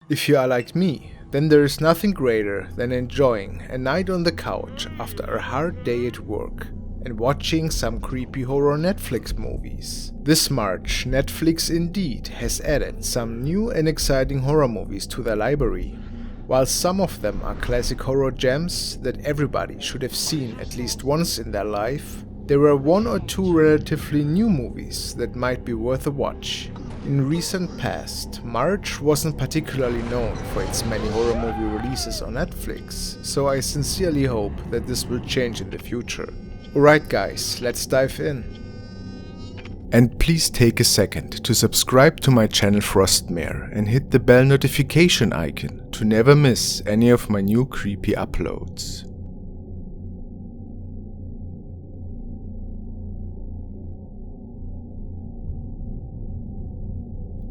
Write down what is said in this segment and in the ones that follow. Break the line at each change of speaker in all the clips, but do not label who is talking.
If you are like me, then there is nothing greater than enjoying a night on the couch after a hard day at work and watching some creepy horror Netflix movies. This March, Netflix indeed has added some new and exciting horror movies to their library. While some of them are classic horror gems that everybody should have seen at least once in their life, there were one or two relatively new movies that might be worth a watch. In recent past, March wasn't particularly known for its many horror movie releases on Netflix, so I sincerely hope that this will change in the future. Alright guys, let's dive in. And please take a second to subscribe to my channel Frostmare and hit the bell notification icon to never miss any of my new creepy uploads.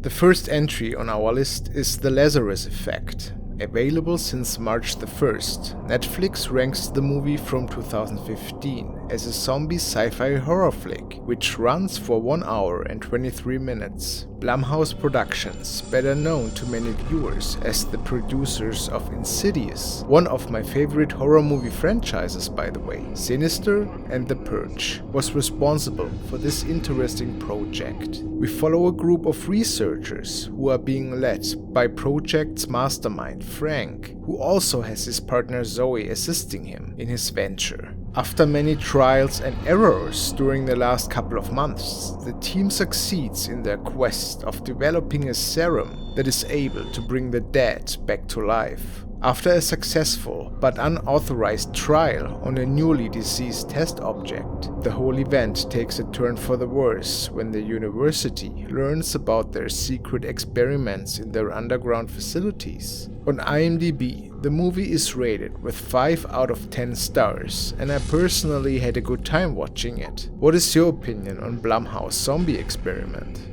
The first entry on our list is The Lazarus Effect. Available since March the 1st, Netflix ranks the movie from 2015 as a zombie sci-fi horror flick, which runs for 1 hour and 23 minutes. Blumhouse Productions, better known to many viewers as the producers of Insidious, one of my favorite horror movie franchises by the way, Sinister and The Purge, was responsible for this interesting project. We follow a group of researchers who are being led by project's mastermind Frank, who also has his partner Zoe assisting him in his venture. After many trials and errors during the last couple of months, the team succeeds in their quest of developing a serum that is able to bring the dead back to life. After a successful but unauthorized trial on a newly deceased test object, the whole event takes a turn for the worse when the university learns about their secret experiments in their underground facilities. On IMDb, the movie is rated with 5 out of 10 stars, and I personally had a good time watching it. What is your opinion on Blumhouse Zombie Experiment?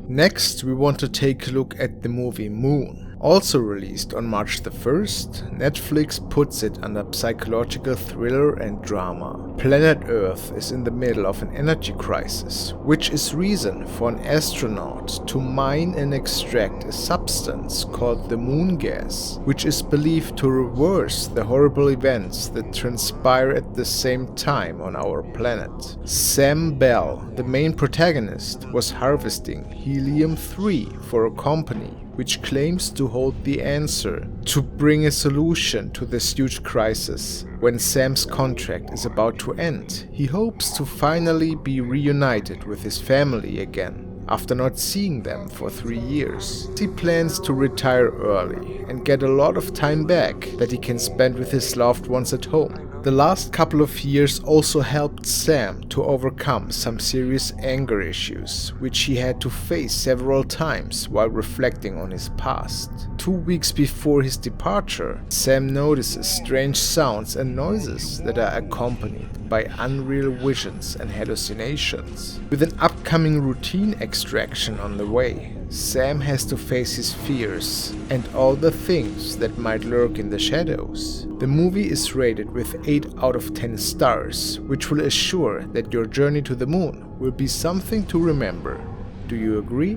Next, we want to take a look at the movie Moon. Also released on March the 1st, Netflix puts it under psychological thriller and drama. Planet Earth is in the middle of an energy crisis, which is reason for an astronaut to mine and extract a substance called the moon gas, which is believed to reverse the horrible events that transpire at the same time on our planet. Sam Bell, the main protagonist, was harvesting helium-3 for a company which claims to hold the answer to bring a solution to this huge crisis. When Sam's contract is about to end, he hopes to finally be reunited with his family again, after not seeing them for 3 years. He plans to retire early and get a lot of time back that he can spend with his loved ones at home. The last couple of years also helped Sam to overcome some serious anger issues, which he had to face several times while reflecting on his past. 2 weeks before his departure, Sam notices strange sounds and noises that are accompanied by unreal visions and hallucinations. With an upcoming routine extraction on the way, Sam has to face his fears and all the things that might lurk in the shadows. The movie is rated with 8 out of 10 stars, which will assure that your journey to the moon will be something to remember. Do you agree?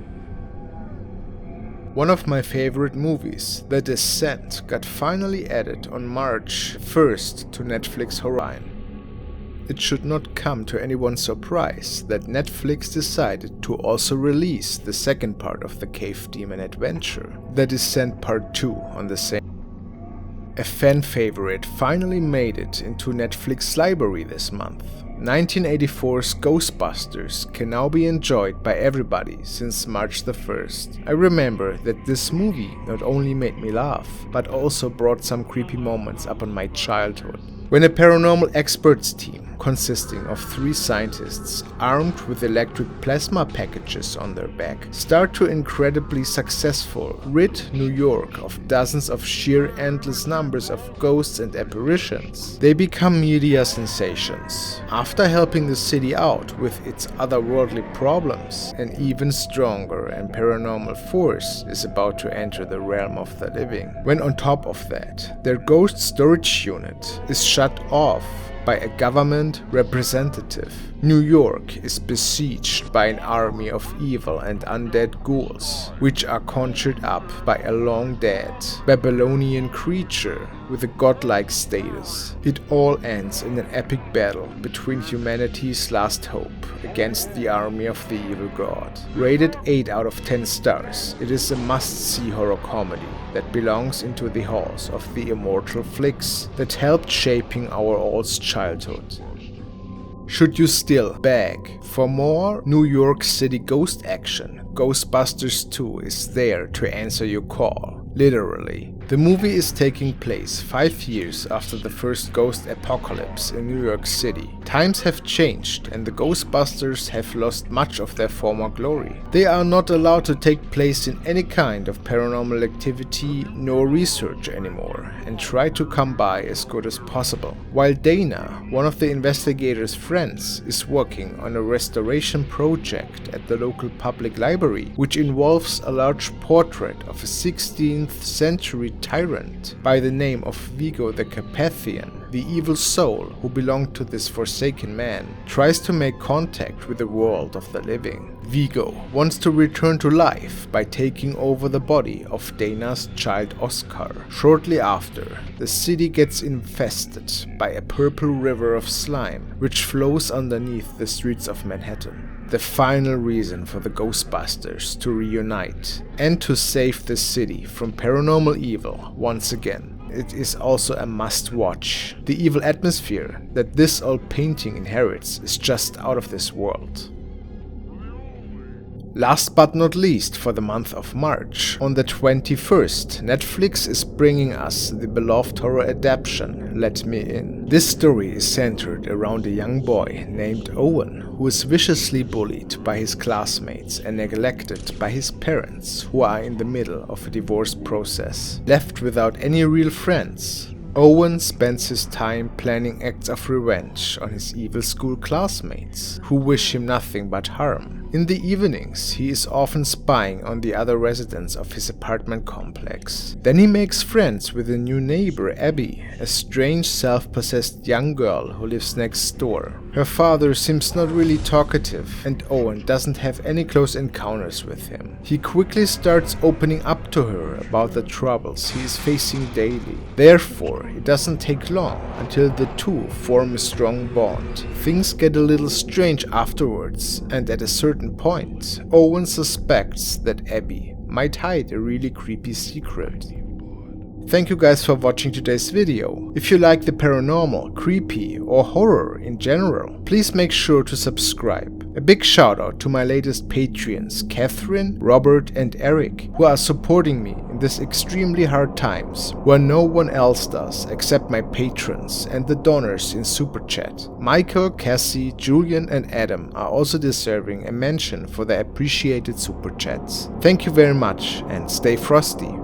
One of my favorite movies, The Descent, got finally added on March 1st to Netflix Horizon. It should not come to anyone's surprise that Netflix decided to also release the second part of the Cave Demon adventure, The Descent Part 2, on the same. A fan favorite finally made it into Netflix library this month. 1984's Ghostbusters can now be enjoyed by everybody since March the 1st. I remember that this movie not only made me laugh, but also brought some creepy moments up on my childhood. When a paranormal experts team consisting of 3 scientists armed with electric plasma packages on their back start to incredibly successful rid New York of dozens of sheer endless numbers of ghosts and apparitions, they become media sensations. After helping the city out with its otherworldly problems, an even stronger and paranormal force is about to enter the realm of the living. When on top of that, their ghost storage unit is shut off by a government representative. New York is besieged by an army of evil and undead ghouls, which are conjured up by a long-dead Babylonian creature with a godlike status. It all ends in an epic battle between humanity's last hope against the army of the evil god. Rated 8 out of 10 stars, it is a must-see horror comedy that belongs into the halls of the immortal flicks that helped shaping our all's childhood. Should you still beg for more New York City ghost action, Ghostbusters 2 is there to answer your call. Literally. The movie is taking place 5 years after the first ghost apocalypse in New York City. Times have changed and the Ghostbusters have lost much of their former glory. They are not allowed to take place in any kind of paranormal activity nor research anymore and try to come by as good as possible. While Dana, one of the investigators' friends, is working on a restoration project at the local public library, which involves a large portrait of a 16th century tyrant by the name of Vigo the Carpathian. The evil soul who belonged to this forsaken man tries to make contact with the world of the living. Vigo wants to return to life by taking over the body of Dana's child Oscar. Shortly after, the city gets infested by a purple river of slime which flows underneath the streets of Manhattan. The final reason for the Ghostbusters to reunite and to save the city from paranormal evil once again. It is also a must-watch. The evil atmosphere that this old painting inherits is just out of this world. Last but not least, for the month of March, on the 21st, Netflix is bringing us the beloved horror adaptation, Let Me In. This story is centered around a young boy named Owen, who is viciously bullied by his classmates and neglected by his parents, who are in the middle of a divorce process. Left without any real friends, Owen spends his time planning acts of revenge on his evil school classmates, who wish him nothing but harm. In the evenings, he is often spying on the other residents of his apartment complex. Then he makes friends with a new neighbor, Abby, a strange self-possessed young girl who lives next door. Her father seems not really talkative, and Owen doesn't have any close encounters with him. He quickly starts opening up to her about the troubles he is facing daily. Therefore, it doesn't take long until the two form a strong bond. Things get a little strange afterwards, and at a certain point, Owen suspects that Abby might hide a really creepy secret. Thank you guys for watching today's video. If you like the paranormal, creepy, or horror in general, please make sure to subscribe. A big shout out to my latest Patreons, Catherine, Robert, and Eric, who are supporting me in these extremely hard times, where no one else does except my patrons and the donors in Super Chat. Michael, Cassie, Julian, and Adam are also deserving a mention for their appreciated Super Chats. Thank you very much and stay frosty.